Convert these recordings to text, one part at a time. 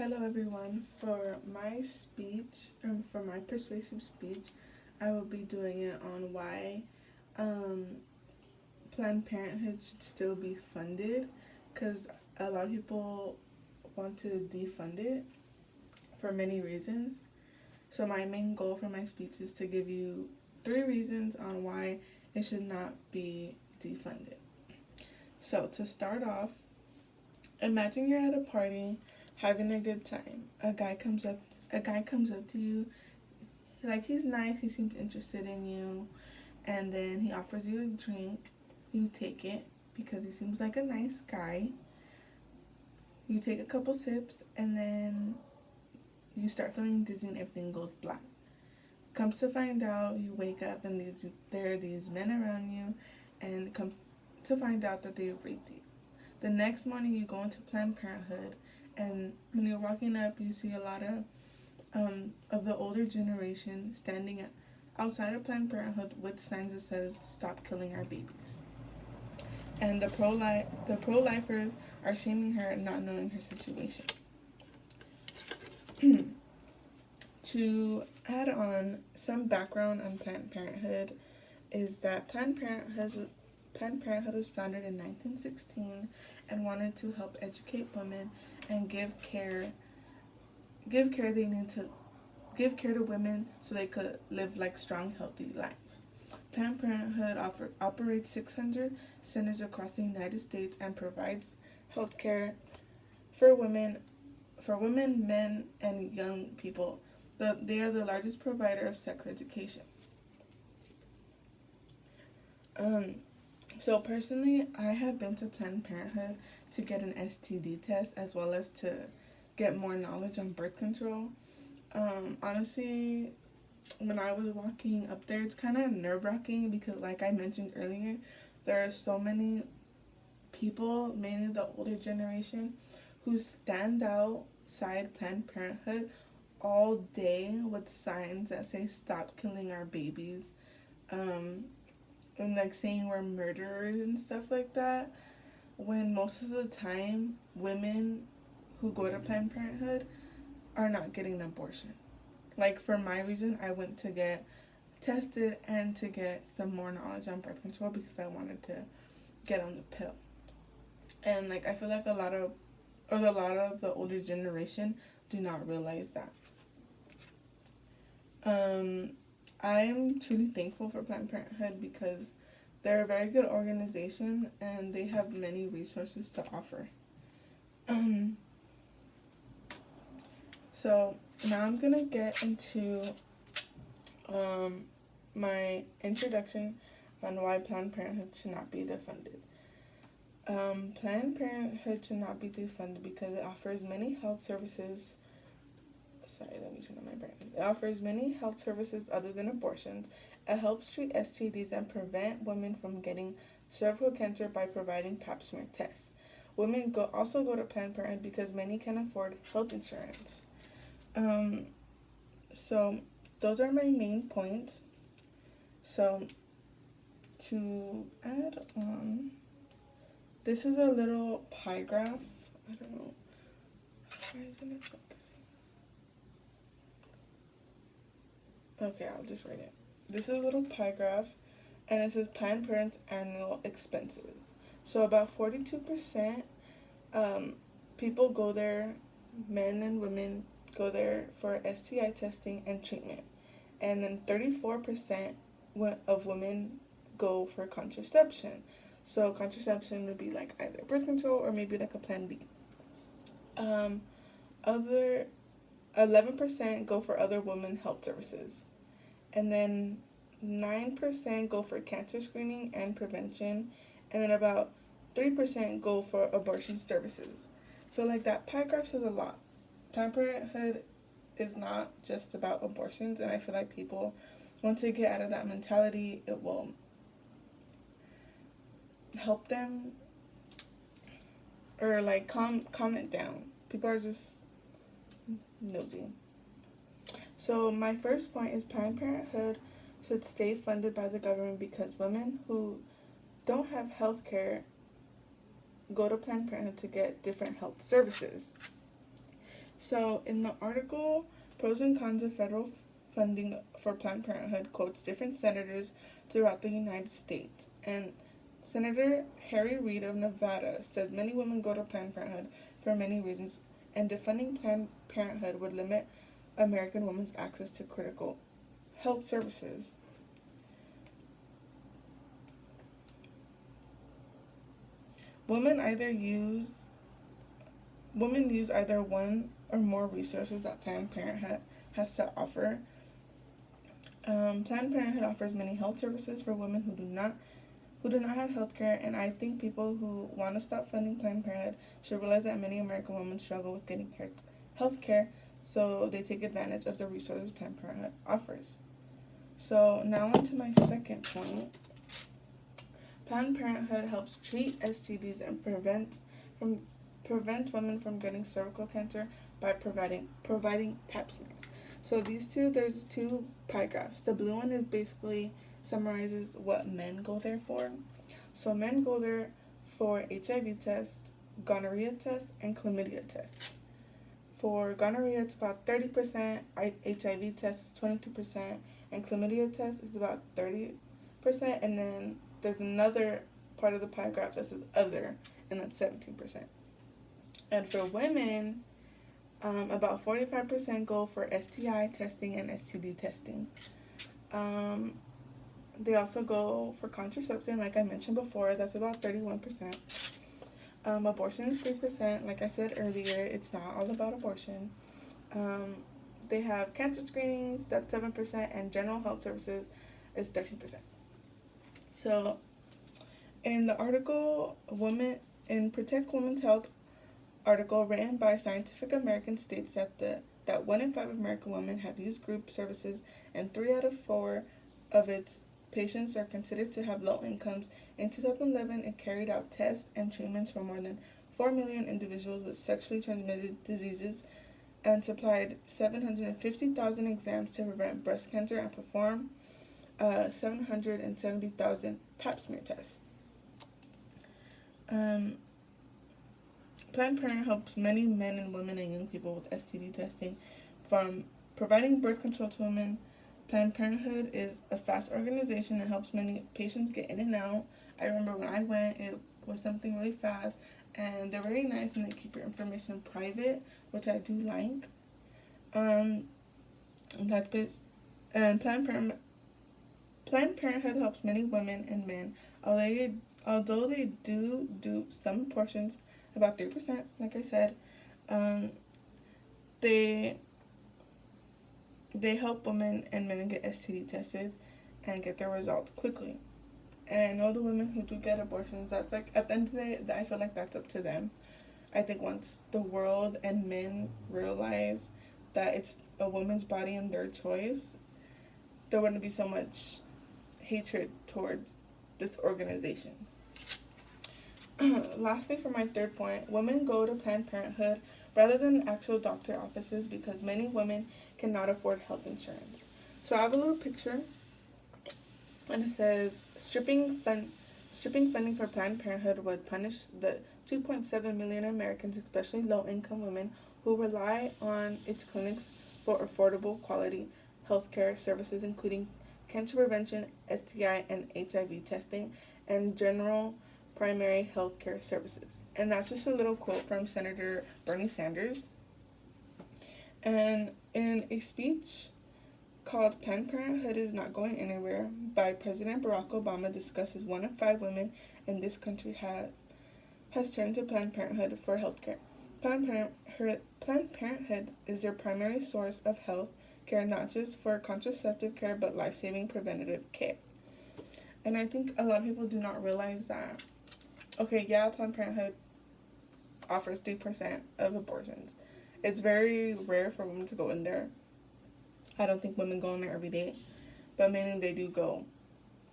Hello everyone. For my speech, for my persuasive speech, I will be doing it on why um, Planned Parenthood should still be funded, because a lot of people want to defund it for many reasons. So my main goal for my speech is to give you 3 reasons on why it should not be defunded. So to start off, imagine you're at a party having a good time. A guy comes up to you, like he's nice, he seems interested in you, and then he offers you a drink. You take it because he seems like a nice guy. You take a couple sips and then you start feeling dizzy and everything goes black. Comes to find out, you wake up and there are these men around you, and comes to find out that they raped you. The next morning, you go into Planned Parenthood, and when you're walking up, you see a lot of the older generation standing outside of Planned Parenthood with signs that says "Stop killing our babies," and the pro-lifers are shaming her, not knowing her situation. To add on some background on Planned Parenthood is that Planned Parenthood was founded in 1916 and wanted to help educate women and give care to women so they could live like strong, healthy lives. Planned Parenthood operates 600 centers across the United States and provides health care for women, men, and young people. They are the largest provider of sex education. So personally, I have been to Planned Parenthood to get an STD test as well as to get more knowledge on birth control. Honestly, when I was walking up there, it's kind of nerve-wracking because, like I mentioned earlier, there are so many people, mainly the older generation, who stand outside Planned Parenthood all day with signs that say "Stop killing our babies," and like saying we're murderers and stuff like that, when most of the time women who go to Planned Parenthood are not getting an abortion. Like for my reason, I went to get tested and to get some more knowledge on birth control because I wanted to get on the pill. And like I feel like a lot of the older generation do not realize that. I'm truly thankful for Planned Parenthood because they're a very good organization and they have many resources to offer. So now I'm gonna get into my introduction on why Planned Parenthood should not be defunded. Planned Parenthood should not be defunded because it offers many health services. Sorry, let me turn on my brightness. It offers many health services other than abortions. It helps treat STDs and prevent women from getting cervical cancer by providing pap smear tests. Women also go to Planned Parenthood because many can afford health insurance. So those are my main points. So to add on, this is a little pie graph. I don't know. Why isn't it focusing? Okay, I'll just write it. This is a little pie graph, and it says Planned Parenthood's annual expenses. So about 42% people go there, men and women go there for STI testing and treatment. And then 34% of women go for contraception. So contraception would be like either birth control or maybe like a plan B. Other 11% go for other women health services. And then 9% go for cancer screening and prevention. And then about 3% go for abortion services. So like that pie graph says a lot. Planned Parenthood is not just about abortions, and I feel like people, once they get out of that mentality, it will help them or like calm it down. People are just nosy. So my first point is Planned Parenthood should stay funded by the government because women who don't have health care go to Planned Parenthood to get different health services. So in the article, Pros and Cons of Federal Funding for Planned Parenthood quotes different senators throughout the United States. And Senator Harry Reid of Nevada says many women go to Planned Parenthood for many reasons, and defunding Planned Parenthood would limit American women's access to critical health services. Women use either one or more resources that Planned Parenthood has to offer. Planned Parenthood offers many health services for women who do not have health care, and I think people who want to stop funding Planned Parenthood should realize that many American women struggle with getting health care, so they take advantage of the resources Planned Parenthood offers. So now on to my second point. Planned Parenthood helps treat STDs and prevent women from getting cervical cancer by providing pap smears. So there's two pie graphs. The blue one is basically summarizes what men go there for. So men go there for HIV test, gonorrhea test, and chlamydia test. For gonorrhea, it's about 30%, HIV test is 22%, and chlamydia test is about 30%, and then there's another part of the pie graph that says other, and that's 17%. And for women, about 45% go for STI testing and STD testing. They also go for contraception, like I mentioned before, that's about 31%. Abortion is 3%. Like I said earlier, it's not all about abortion. They have cancer screenings, that's 7%, and general health services is 13%. So, in the article, in Protect Women's Health article written by Scientific American states that 1 in 5 American women have used group services, and 3 out of 4 of its patients are considered to have low incomes. In 2011, it carried out tests and treatments for more than 4 million individuals with sexually transmitted diseases and supplied 750,000 exams to prevent breast cancer and perform 770,000 pap smear tests. Planned Parenthood helps many men and women and young people with STD testing, from providing birth control to women. Planned Parenthood is a fast organization that helps many patients get in and out. I remember when I went, it was something really fast, and they're very nice, and they keep your information private, which I do like. And Planned Parenthood helps many women and men, although they do some portions, about 3%, like I said. They help women and men get STD tested and get their results quickly. And I know the women who do get abortions, that's like, at the end of the day, I feel like that's up to them. I think once the world and men realize that it's a woman's body and their choice, there wouldn't be so much hatred towards this organization. Lastly, for my third point, women go to Planned Parenthood rather than actual doctor offices because many women cannot afford health insurance. So I have a little picture, and it says, stripping funding for Planned Parenthood would punish the 2.7 million Americans, especially low-income women, who rely on its clinics for affordable, quality healthcare services, including cancer prevention, STI and HIV testing, and general primary health care services. And that's just a little quote from Senator Bernie Sanders. And in a speech called Planned Parenthood is Not Going Anywhere by President Barack Obama, discusses 1 in 5 women in this country has turned to Planned Parenthood for health care. Planned Parenthood is their primary source of health care, not just for contraceptive care, but life-saving preventative care. And I think a lot of people do not realize that. Okay, yeah, Planned Parenthood offers 3% of abortions. It's very rare for women to go in there. I don't think women go in there every day, but mainly they do go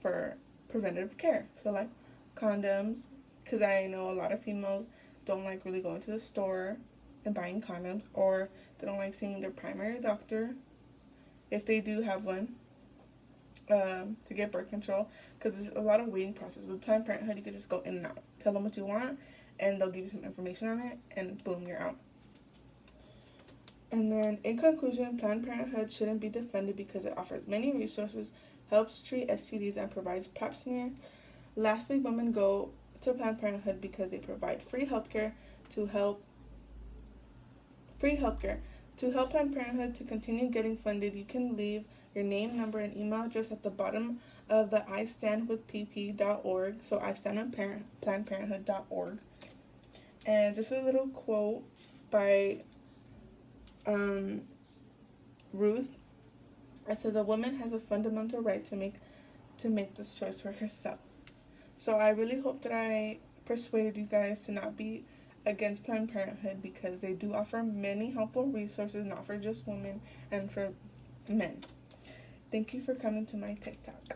for preventative care. So like condoms, because I know a lot of females don't like really going to the store and buying condoms, or they don't like seeing their primary doctor, if they do have one, to get birth control, because there's a lot of waiting process. With Planned Parenthood, you can just go in and out. Tell them what you want, and they'll give you some information on it, and boom, you're out. And then, in conclusion, Planned Parenthood shouldn't be defended because it offers many resources, helps treat STDs, and provides pap smear. Lastly, women go to Planned Parenthood because they provide to help free healthcare. To help Planned Parenthood to continue getting funded, you can leave your name, number, and email address at the bottom of the istandwithpp.org. So istandwithplannedparenthood.org. And this is a little quote by Ruth. It says, "A woman has a fundamental right to make this choice for herself." So I really hope that I persuaded you guys to not be against Planned Parenthood, because they do offer many helpful resources, not for just women and for men. Thank you for coming to my TikTok.